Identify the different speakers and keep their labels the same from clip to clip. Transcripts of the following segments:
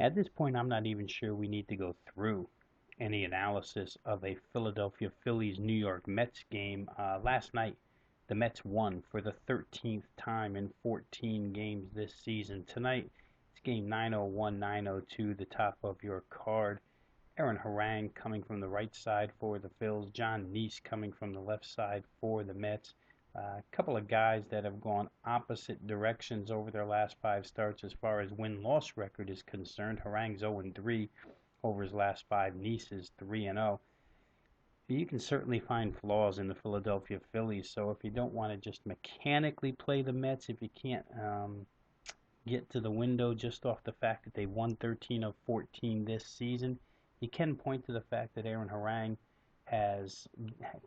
Speaker 1: At this point, I'm not even sure we need to go through any analysis of a Philadelphia Phillies New York Mets game. Last night, the Mets won for the 13th time in 14 games this season. Tonight, it's game 901, 902, the top of your card. Aaron Harang coming from the right side for the Phils, John Neese coming from the left side for the Mets. A couple of guys that have gone opposite directions over their last five starts as far as win-loss record is concerned. Harang's 0-3 over his last five. Neese is 3-0. You can certainly find flaws in the Philadelphia Phillies, so if you don't want to just mechanically play the Mets, if you can't get to the window just off the fact that they won 13 of 14 this season, you can point to the fact that Aaron Harang has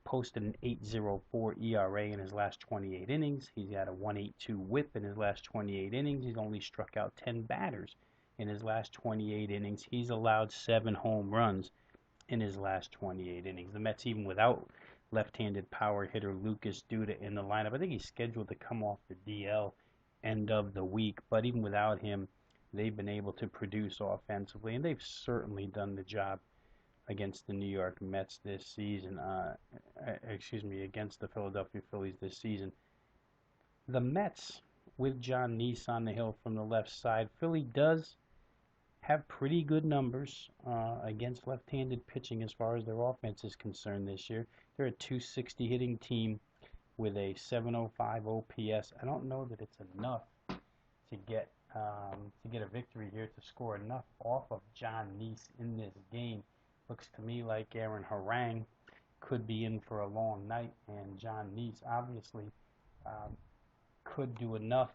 Speaker 1: posted an 8.04 ERA in his last 28 innings. He's got a 1.82 whip in his last 28 innings. He's only struck out 10 batters in his last 28 innings. He's allowed 7 home runs in his last 28 innings. The Mets, even without left-handed power hitter Lucas Duda in the lineup, I think he's scheduled to come off the DL end of the week, but even without him, they've been able to produce offensively, and they've certainly done the job against the New York Mets this season. Against the Philadelphia Phillies this season. The Mets, with John Neese on the hill from the left side, Philly does have pretty good numbers against left-handed pitching as far as their offense is concerned this year. They're a 260 hitting team with a 705 OPS. I don't know that it's enough to get a victory here, to score enough off of John Neese in this game. Looks to me like Aaron Harang could be in for a long night, and John Neese obviously um, could do enough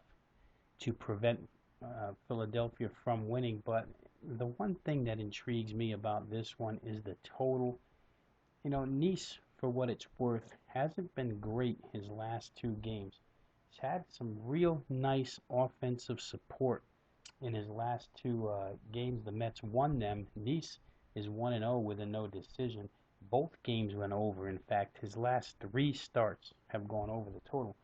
Speaker 1: to prevent Philadelphia from winning. But the one thing that intrigues me about this one is the total. Neese, for what it's worth, hasn't been great his last two games. He's had some real nice offensive support in his last two games. The Mets won them. Neese is 1-0 with a no decision. Both games went over. In fact, his last three starts have gone over the total.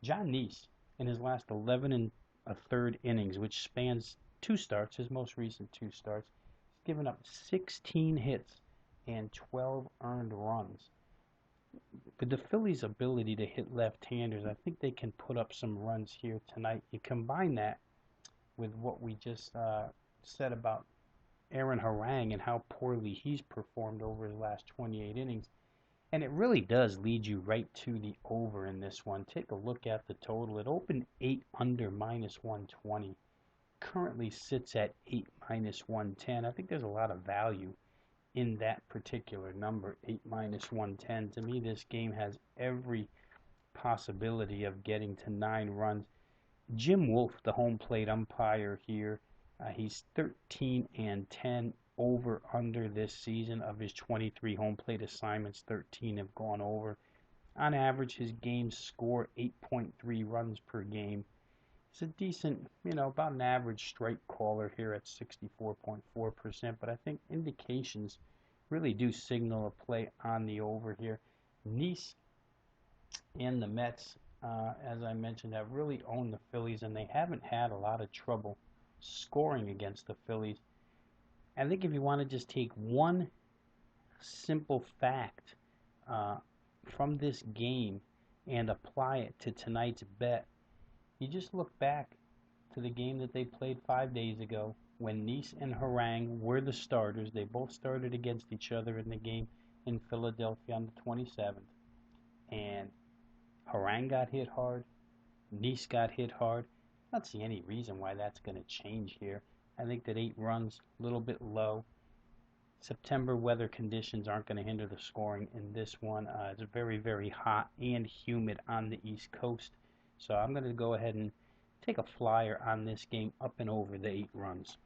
Speaker 1: John Neese, in his last 11 and a third innings, which spans two starts, his most recent two starts, he's given up 16 hits and 12 earned runs. With the Phillies' ability to hit left-handers, I think they can put up some runs here tonight. You combine that with what we just said about Aaron Harang and how poorly he's performed over his last 28 innings, and it really does lead you right to the over in this one. Take a look at the total. It opened 8 under minus 120. Currently sits at 8 minus 110. I think there's a lot of value in that particular number, 8 minus 110. To me, this game has every possibility of getting to 9 runs. Jim Wolf, the home plate umpire here, he's 13 and 10 over under this season. Of his 23 home plate assignments, 13 have gone over. On average, his games score 8.3 runs per game. It's a decent, about an average strike caller here at 64.4%, but I think indications really do signal a play on the over here. Neese and the Mets, as I mentioned, have really owned the Phillies, and they haven't had a lot of trouble scoring against the Phillies. I think if you want to just take one simple fact from this game and apply it to tonight's bet, you just look back to the game that they played 5 days ago when Neese and Harang were the starters. They both started against each other in the game in Philadelphia on the 27th. And Harang got hit hard. Neese got hit hard. I don't see any reason why that's going to change here. I think that 8 runs, a little bit low. September weather conditions aren't going to hinder the scoring in this one. It's very, very hot and humid on the East Coast. So I'm going to go ahead and take a flyer on this game up and over the 8 runs.